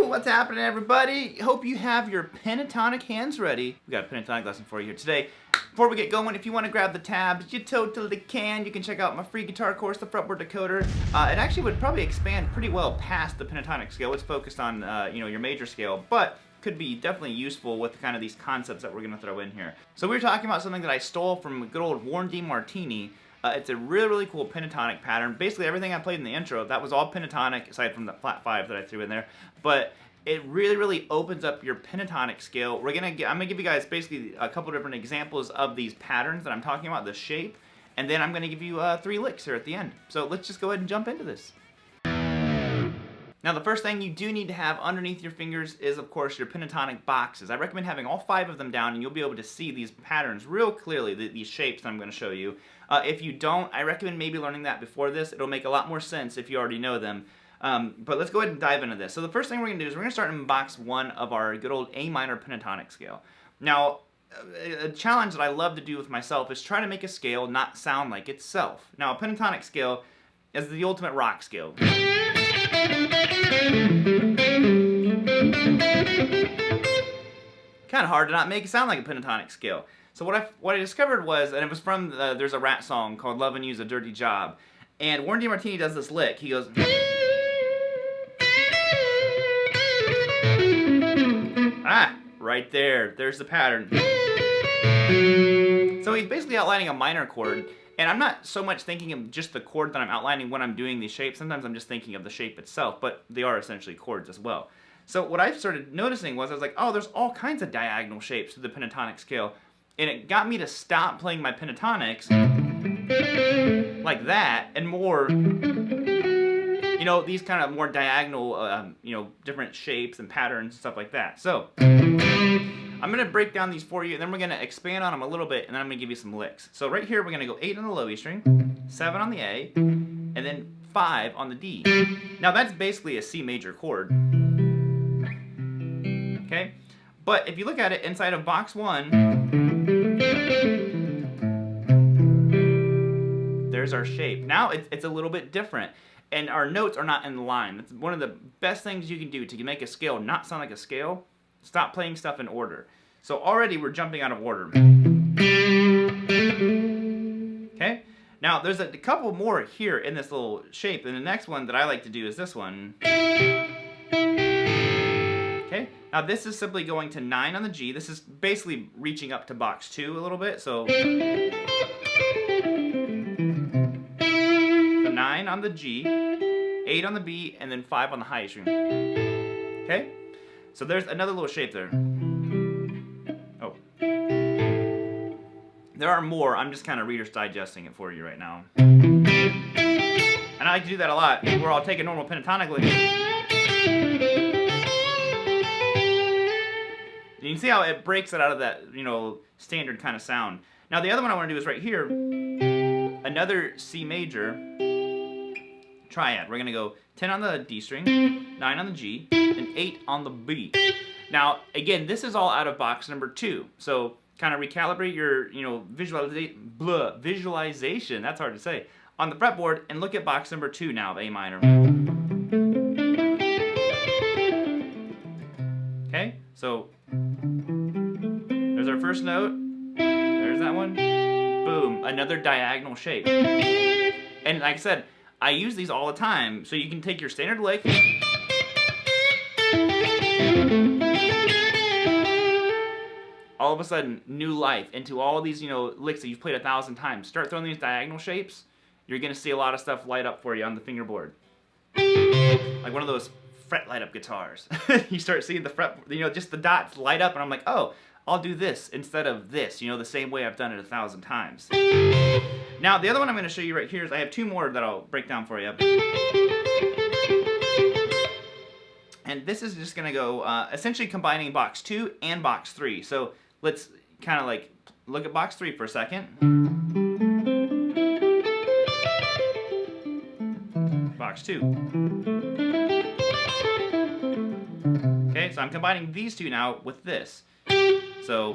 What's happening, everybody? Hope you have your pentatonic hands ready. We got a pentatonic lesson for you here today. Before we get going, if you want to grab the tabs, you totally can. You can check out my free guitar course, the Fretboard Decoder. It actually would probably expand pretty well past the pentatonic scale. It's focused on your major scale, but could be definitely useful with kind of these concepts that we're going to throw in here. So we were talking about something that I stole from good old Warren D. Martini. It's a really cool pentatonic pattern. Basically everything I played in the intro, that was all pentatonic aside from the flat 5 that I threw in there. But it really opens up your pentatonic scale. I'm gonna give you guys basically a couple different examples of these patterns that I'm talking about, the shape, and then I'm gonna give you 3 licks here at the end. So let's just go ahead and jump into this. Now the first thing you do need to have underneath your fingers is, of course, your pentatonic boxes. I recommend having all 5 of them down, and you'll be able to see these patterns real clearly, these shapes that I'm going to show you. If you don't, I recommend maybe learning that before this. It'll make a lot more sense if you already know them. But let's go ahead and dive into this. So the first thing we're going to do is we're going to start in box 1 of our good old A minor pentatonic scale. Now, a challenge that I love to do with myself is try to make a scale not sound like itself. Now, a pentatonic scale is the ultimate rock scale. Kind of hard to not make it sound like a pentatonic scale. So what I discovered was, and it was from, there's a Rat song called Lovin' You's a Dirty Job, and Warren D. Martini does this lick. He goes, right there. There's the pattern. So he's basically outlining a minor chord, and I'm not so much thinking of just the chord that I'm outlining when I'm doing these shapes. Sometimes I'm just thinking of the shape itself, but they are essentially chords as well. So what I started noticing was, I was like, oh, there's all kinds of diagonal shapes to the pentatonic scale, and it got me to stop playing my pentatonics like that, and more, these kind of more diagonal, different shapes and patterns and stuff like that. So I'm going to break down these for you, and then we're going to expand on them a little bit, and then I'm going to give you some licks. So right here, we're going to go 8 on the low E string, 7 on the A, and then 5 on the D. Now that's basically a C major chord. Okay? But if you look at it inside of box 1, there's our shape. Now it's a little bit different, and our notes are not in line. That's one of the best things you can do to make a scale not sound like a scale. Stop playing stuff in order. So already we're jumping out of order. Okay? Now there's a couple more here in this little shape, and the next one that I like to do is this one. Okay? Now this is simply going to 9 on the G. This is basically reaching up to box 2 a little bit, so 9 on the G, 8 on the B, and then 5 on the high string. Okay? So there's another little shape there. Oh. There are more. I'm just kind of Reader's Digesting it for you right now. And I like to do that a lot, where I'll take a normal pentatonic lick. You can see how it breaks it out of that, standard kind of sound. Now the other one I want to do is right here. Another C major triad. We're going to go 10 on the D string, 9 on the G, and 8 on the B. Now, again, this is all out of box number 2. So kind of recalibrate your, visualization, that's hard to say, on the fretboard, and look at box number 2 now of A minor. Okay, so there's our first note. There's that one. Boom, another diagonal shape. And like I said, I use these all the time, so you can take your standard lick, all of a sudden, new life into all these, licks that you've played 1,000 times. Start throwing these diagonal shapes, you're going to see a lot of stuff light up for you on the fingerboard. Like one of those fret light up guitars. You start seeing the fret, just the dots light up, and I'm like, oh, I'll do this instead of this, the same way I've done it 1,000 times. Now, the other one I'm going to show you right here is I have 2 more that I'll break down for you. And this is just going to go essentially combining box 2 and box 3. So let's kind of like look at box 3 for a second. Box 2. Okay, so I'm combining these 2 now with this. So,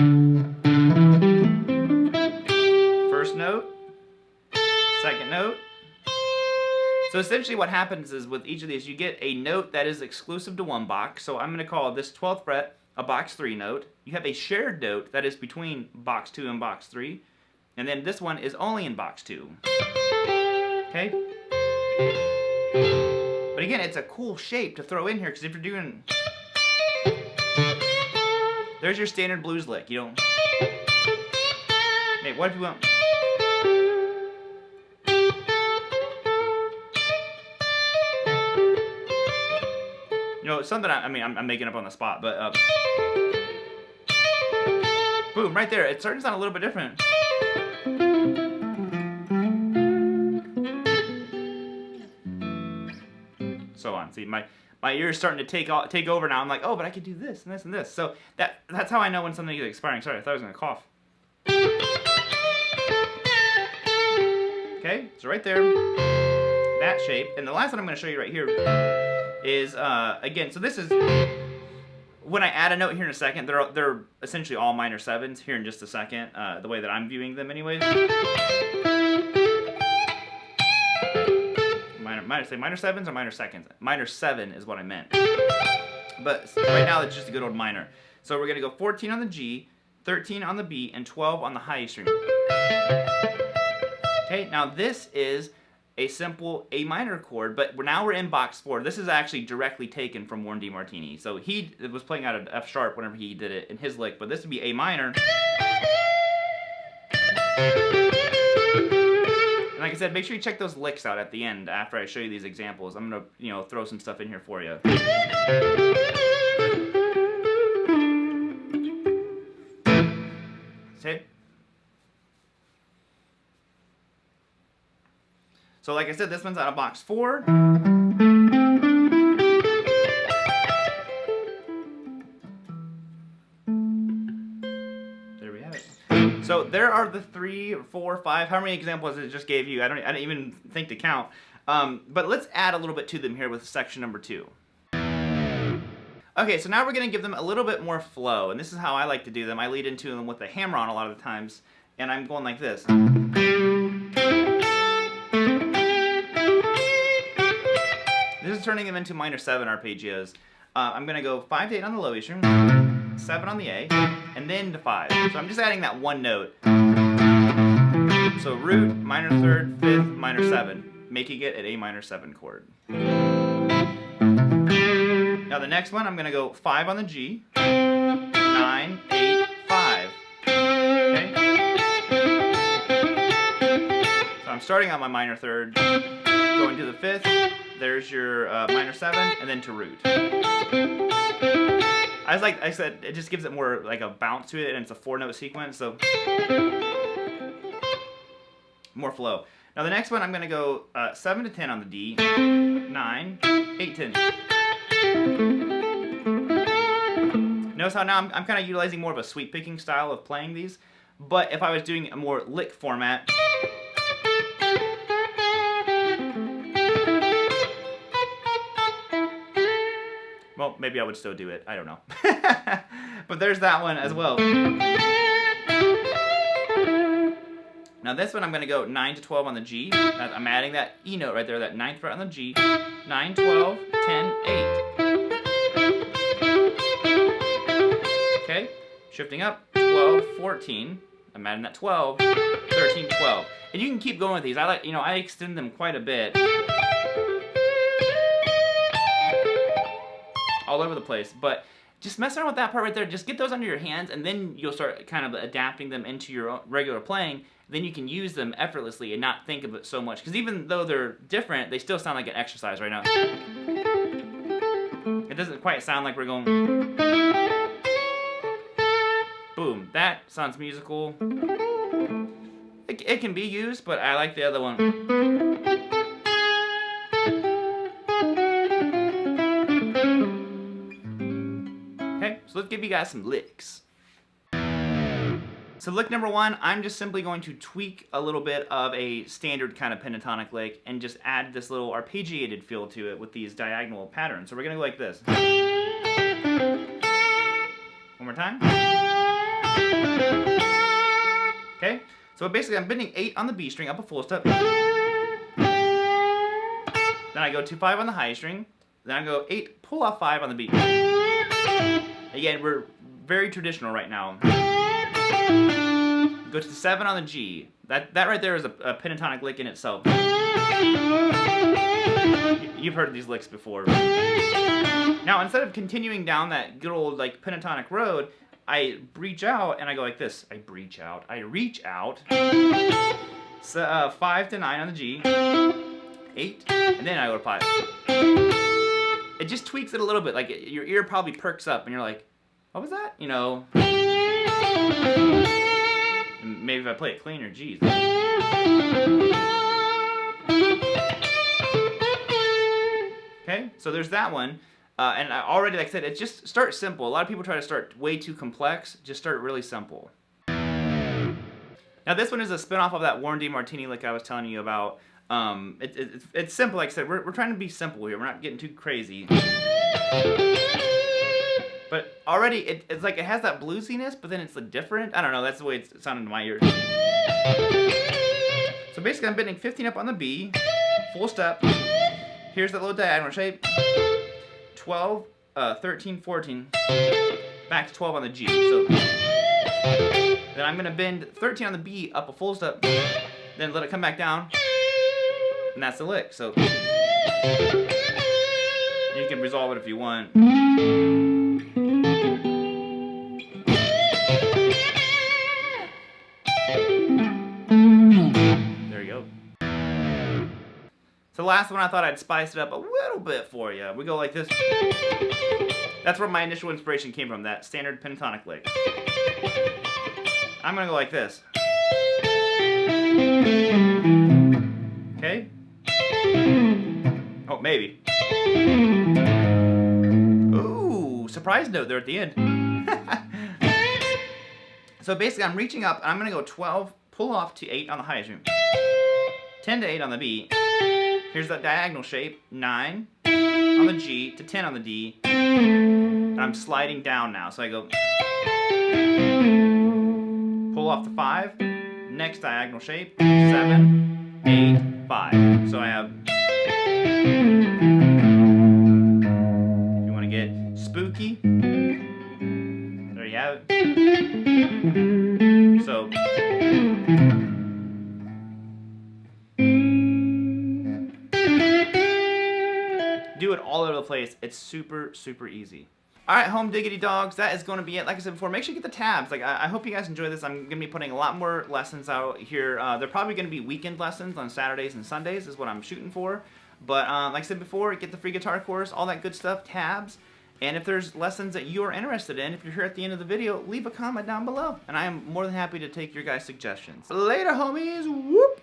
first note, second note, So essentially what happens is with each of these, you get a note that is exclusive to one box. So I'm going to call this 12th fret a box 3 note. You have a shared note that is between box 2 and box 3. And then this one is only in box 2. Okay? But again, it's a cool shape to throw in here, because if you're doing... There's your standard blues lick. You don't... Hey, what if you want... You know, something I'm making up on the spot, but boom, right there. It's starting to sound a little bit different. So on. See, my ear's starting to take over now. I'm like, oh, but I could do this and this and this. So that's how I know when something is expiring. Sorry, I thought I was gonna cough. Okay, so right there, that shape, and the last one I'm gonna show you right here is, again, so this is, when I add a note here in a second, they're essentially all minor 7s here in just a second, the way that I'm viewing them anyways. Minor 7s or minor seconds? Minor 7 is what I meant. But right now it's just a good old minor. So we're going to go 14 on the G, 13 on the B, and 12 on the high E string. Okay, now this is a simple A minor chord, but now we're in box 4. This is actually directly taken from Warren DeMartini. So he was playing out of F sharp whenever he did it in his lick, but this would be A minor. And like I said, make sure you check those licks out at the end after I show you these examples. I'm gonna, throw some stuff in here for you. Okay. So like I said, this one's out of box 4. There we have it. So there are the 3, 4, 5, how many examples it just gave you? I didn't even think to count. But let's add a little bit to them here with section number 2. Okay, so now we're going to give them a little bit more flow, and this is how I like to do them. I lead into them with the hammer on a lot of the times, and I'm going like this. This is turning them into minor 7 arpeggios. I'm going to go 5 to 8 on the low E string, 7 on the A, and then to 5. So I'm just adding that one note. So root, minor 3rd, 5th, minor 7, making it an A minor 7 chord. Now the next one, I'm going to go 5 on the G, 9, 8, 5. Okay? So I'm starting on my minor 3rd, going to the 5th. There's your minor 7, and then to root. Like I said, it just gives it more like a bounce to it, and it's a 4-note sequence, so more flow. Now the next one, I'm going to go 7 to 10 on the D, 9, 8, 10. Notice how now I'm kind of utilizing more of a sweep picking style of playing these, but if I was doing a more lick format, well, maybe I would still do it. I don't know. But there's that one as well. Now this one I'm going to go 9 to 12 on the G. I'm adding that E note right there, that 9th fret on the G. 9, 12, 10, 8. Okay, shifting up, 12, 14. I'm adding that 12, 13, 12. And you can keep going with these. I extend them quite a bit. All over the place, but just mess around with that part right there. Just get those under your hands, and then you'll start kind of adapting them into your regular playing. Then you can use them effortlessly and not think of it so much. Because even though they're different, they still sound like an exercise right now. It doesn't quite sound like we're going... Boom. That sounds musical. It can be used, but I like the other one. So let's give you guys some licks. So lick number 1, I'm just simply going to tweak a little bit of a standard kind of pentatonic lick and just add this little arpeggiated feel to it with these diagonal patterns. So we're going to go like this. One more time. Okay, so basically I'm bending 8 on the B string up a full step. Then I go 2-5 on the high string. Then I go 8, pull off 5 on the B. Again, we're very traditional right now. Go to the 7 on the G. That right there is a pentatonic lick in itself. You've heard these licks before. Now, instead of continuing down that good old like pentatonic road, I breach out and I go like this. I reach out. So 5 to 9 on the G, 8, and then I go to 5. It just tweaks it a little bit. Like your ear probably perks up and you're like, what was that? You know. Maybe if I play it cleaner, geez. Okay, so there's that one. And I already, like I said, it just starts simple. A lot of people try to start way too complex. Just start really simple. Now this one is a spin-off of that Warren D. Martini lick I was telling you about. It's simple, like I said. We're trying to be simple here. We're not getting too crazy. But already, it's like it has that bluesiness, but then it's like different. I don't know, that's the way it sounded in my ears. So basically, I'm bending 15 up on the B, full step. Here's that little diagonal shape. 12, 13, 14, back to 12 on the G. So then I'm gonna bend 13 on the B, up a full step, then let it come back down, and that's the lick. So you can resolve it if you want. There you go. So the last one, I thought I'd spice it up a little bit for you. We go like this. That's where my initial inspiration came from, that standard pentatonic lick. I'm gonna go like this. Okay? Oh, maybe. Ooh, surprise note there at the end. So basically, I'm reaching up, and I'm gonna go 12, pull off to 8 on the highest string. 10 to 8 on the B. Here's that diagonal shape, 9 on the G to 10 on the D. And I'm sliding down now, so I go pull off the 5, next diagonal shape, 7, 8, 5. So I have, if you want to get spooky, there you have it. So do it all over the place. It's super, super easy. Alright, home diggity dogs, that is going to be it. Like I said before, make sure you get the tabs. Like I hope you guys enjoy this. I'm going to be putting a lot more lessons out here. They're probably going to be weekend lessons on Saturdays and Sundays is what I'm shooting for. But like I said before, get the free guitar course, all that good stuff, tabs. And if there's lessons that you are interested in, if you're here at the end of the video, leave a comment down below. And I am more than happy to take your guys' suggestions. Later, homies. Whoop!